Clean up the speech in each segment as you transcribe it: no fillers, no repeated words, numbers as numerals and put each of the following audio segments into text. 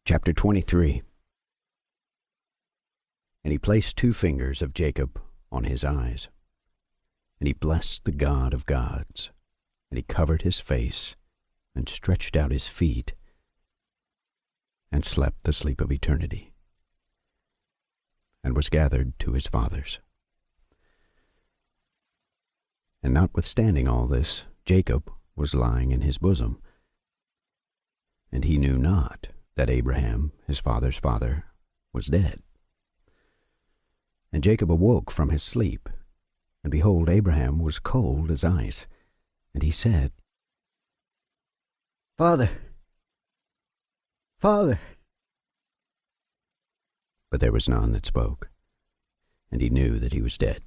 Chapter 23. And he placed 2 fingers of Jacob on his eyes, and he blessed the God of gods, and he covered his face, and stretched out his feet, and slept the sleep of eternity, and was gathered to his fathers. And notwithstanding all this, Jacob was lying in his bosom, and he knew not that Abraham, his father's father, was dead. And Jacob awoke from his sleep, and behold, Abraham was cold as ice. And he said, "Father, Father." But there was none that spoke, and he knew that he was dead.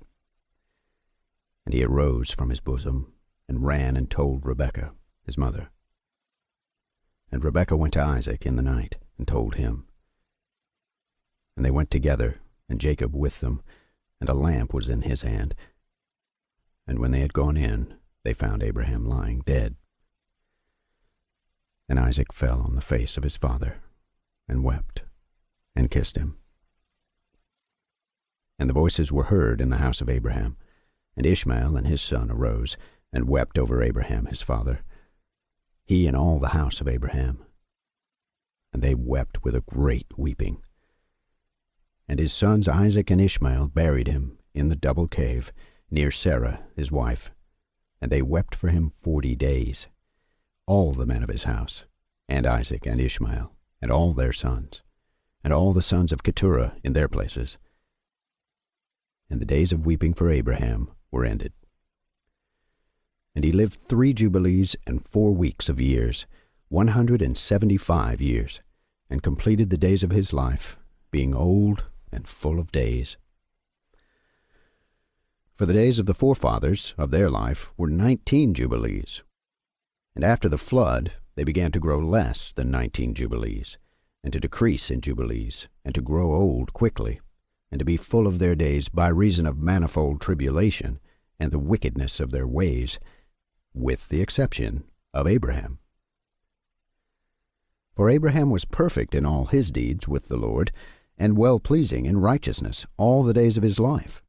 And he arose from his bosom, and ran and told Rebekah, his mother. And Rebekah went to Isaac in the night, and told him. And they went together, and Jacob with them, and a lamp was in his hand. And when they had gone in, they found Abraham lying dead. And Isaac fell on the face of his father, and wept, and kissed him. And the voices were heard in the house of Abraham, and Ishmael and his son arose, and wept over Abraham his father, he and all the house of Abraham. And they wept with a great weeping. And his sons Isaac and Ishmael buried him in the double cave, near Sarah his wife. And they wept for him 40 days, all the men of his house, and Isaac and Ishmael, and all their sons, and all the sons of Keturah in their places. And the days of weeping for Abraham were ended. And he lived 3 jubilees and 4 weeks of years, 175 years, and completed the days of his life, being old and full of days. For the days of the forefathers of their life were 19 jubilees, and after the flood they began to grow less than 19 jubilees, and to decrease in jubilees, and to grow old quickly, and to be full of their days by reason of manifold tribulation, and the wickedness of their ways, with the exception of Abraham. For Abraham was perfect in all his deeds with the Lord, and well-pleasing in righteousness all the days of his life.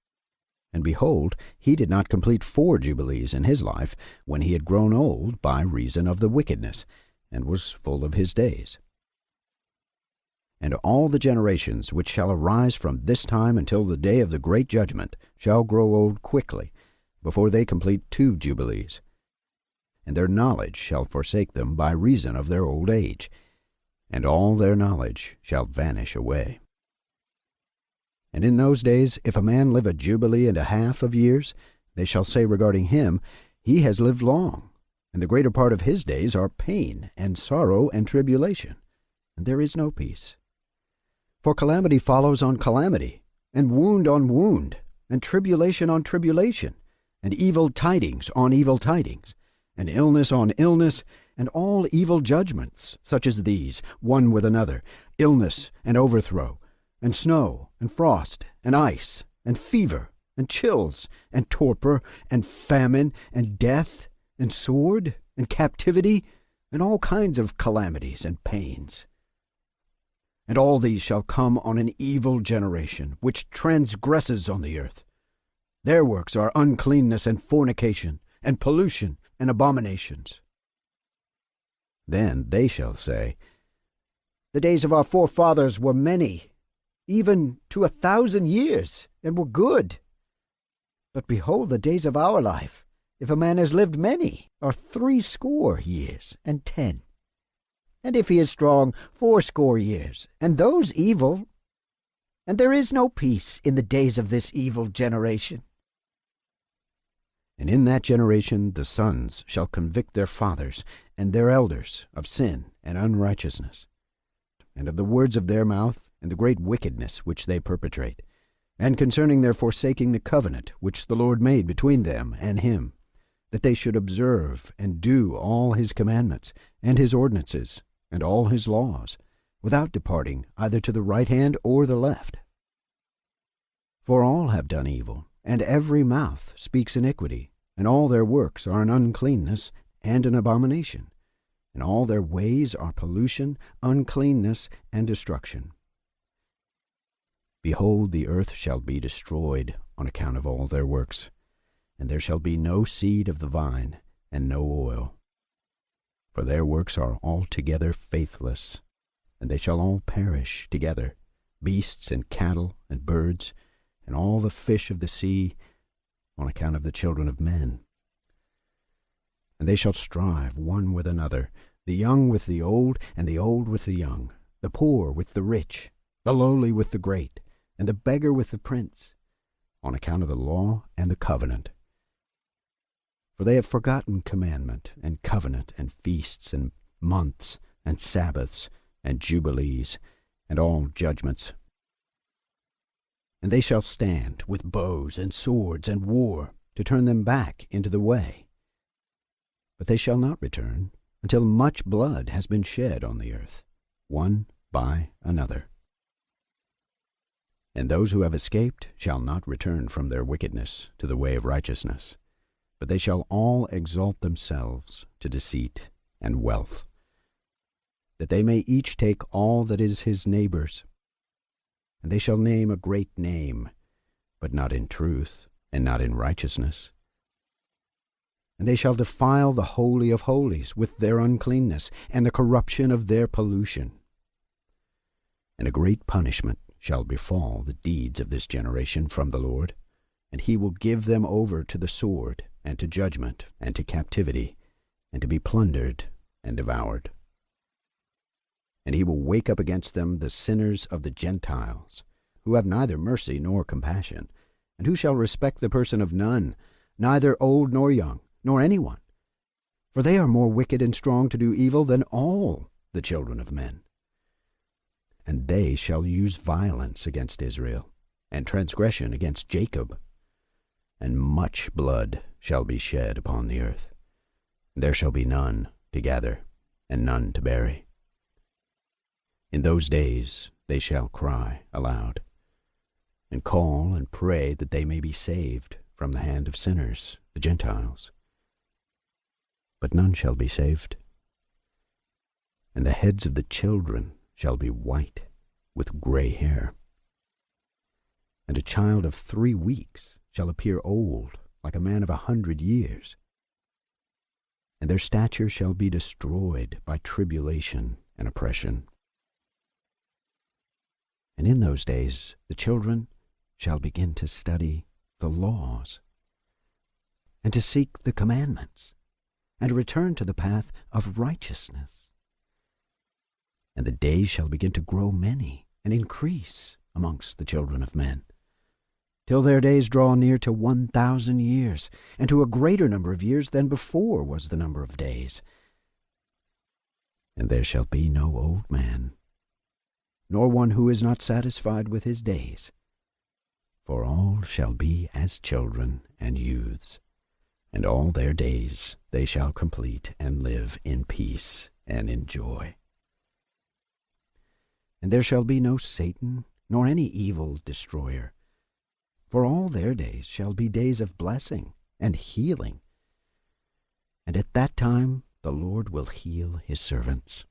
And behold, he did not complete 4 jubilees in his life, when he had grown old by reason of the wickedness, and was full of his days. And all the generations which shall arise from this time until the day of the great judgment shall grow old quickly, before they complete 2 jubilees. And their knowledge shall forsake them by reason of their old age, and all their knowledge shall vanish away. And in those days, if a man live a jubilee and a half of years, they shall say regarding him, he has lived long, and the greater part of his days are pain and sorrow and tribulation, and there is no peace. For calamity follows on calamity, and wound on wound, and tribulation on tribulation, and evil tidings on evil tidings, and illness on illness, and all evil judgments, such as these, one with another, illness and overthrow, and snow, and frost, and ice, and fever, and chills, and torpor, and famine, and death, and sword, and captivity, and all kinds of calamities and pains. And all these shall come on an evil generation, which transgresses on the earth. Their works are uncleanness and fornication, and pollution, and abominations. Then they shall say, the days of our forefathers were many, even to 1,000 years, and were good. But behold, the days of our life, if a man has lived many, are 60 years and 10. And if he is strong, 80 years, and those evil. And there is no peace in the days of this evil generation. And in that generation the sons shall convict their fathers and their elders of sin and unrighteousness, and of the words of their mouth, and the great wickedness which they perpetrate, and concerning their forsaking the covenant which the Lord made between them and him, that they should observe and do all his commandments, and his ordinances, and all his laws, without departing either to the right hand or the left. For all have done evil, and every mouth speaks iniquity, and all their works are an uncleanness and an abomination. and all their ways are pollution, uncleanness, and destruction. Behold, the earth shall be destroyed on account of all their works, and there shall be no seed of the vine, and no oil. For their works are altogether faithless, and they shall all perish together, beasts and cattle and birds, and all the fish of the sea, on account of the children of men. And they shall strive one with another, the young with the old, and the old with the young, the poor with the rich, the lowly with the great, and the beggar with the prince, on account of the law and the covenant. For they have forgotten commandment, and covenant, and feasts, and months, and Sabbaths, and jubilees, and all judgments. And they shall stand with bows and swords and war, to turn them back into the way. But they shall not return, until much blood has been shed on the earth, one by another. And those who have escaped shall not return from their wickedness to the way of righteousness, but they shall all exalt themselves to deceit and wealth, that they may each take all that is his neighbor's. And they shall name a great name, but not in truth, and not in righteousness. And they shall defile the Holy of Holies with their uncleanness, and the corruption of their pollution. And a great punishment shall befall the deeds of this generation from the Lord, and he will give them over to the sword, and to judgment, and to captivity, and to be plundered and devoured. And he will wake up against them the sinners of the Gentiles, who have neither mercy nor compassion, and who shall respect the person of none, neither old nor young, nor anyone. For they are more wicked and strong to do evil than all the children of men. And they shall use violence against Israel, and transgression against Jacob. And much blood shall be shed upon the earth. There shall be none to gather, and none to bury. In those days they shall cry aloud, and call and pray that they may be saved from the hand of sinners, the Gentiles. But none shall be saved. And the heads of the children shall be white with gray hair. And a child of 3 weeks shall appear old like a man of 100 years. And their stature shall be destroyed by tribulation and oppression. And in those days the children shall begin to study the laws, and to seek the commandments, and to return to the path of righteousness. And the days shall begin to grow many, and increase amongst the children of men, till their days draw near to 1,000 years, and to a greater number of years than before was the number of days. And there shall be no old man, nor one who is not satisfied with his days. For all shall be as children and youths, and all their days they shall complete and live in peace and in joy. And there shall be no Satan, nor any evil destroyer, for all their days shall be days of blessing and healing. And at that time the Lord will heal his servants.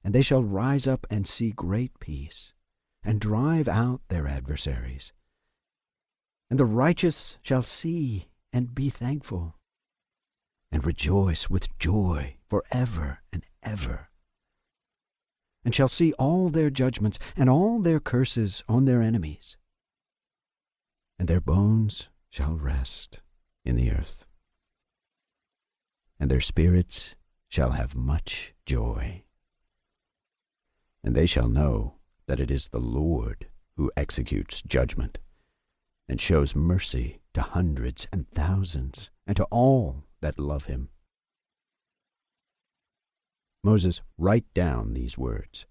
And they shall rise up and see great peace, and drive out their adversaries. And the righteous shall see and be thankful, and rejoice with joy forever and ever. And shall see all their judgments and all their curses on their enemies. And their bones shall rest in the earth. And their spirits shall have much joy. And they shall know that it is the Lord who executes judgment, and shows mercy to hundreds and thousands, and to all that love him. Moses, write down these words,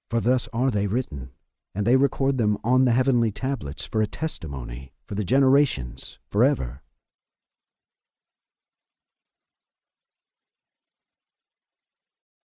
for thus are they written, and they record them on the heavenly tablets for a testimony for the generations forever.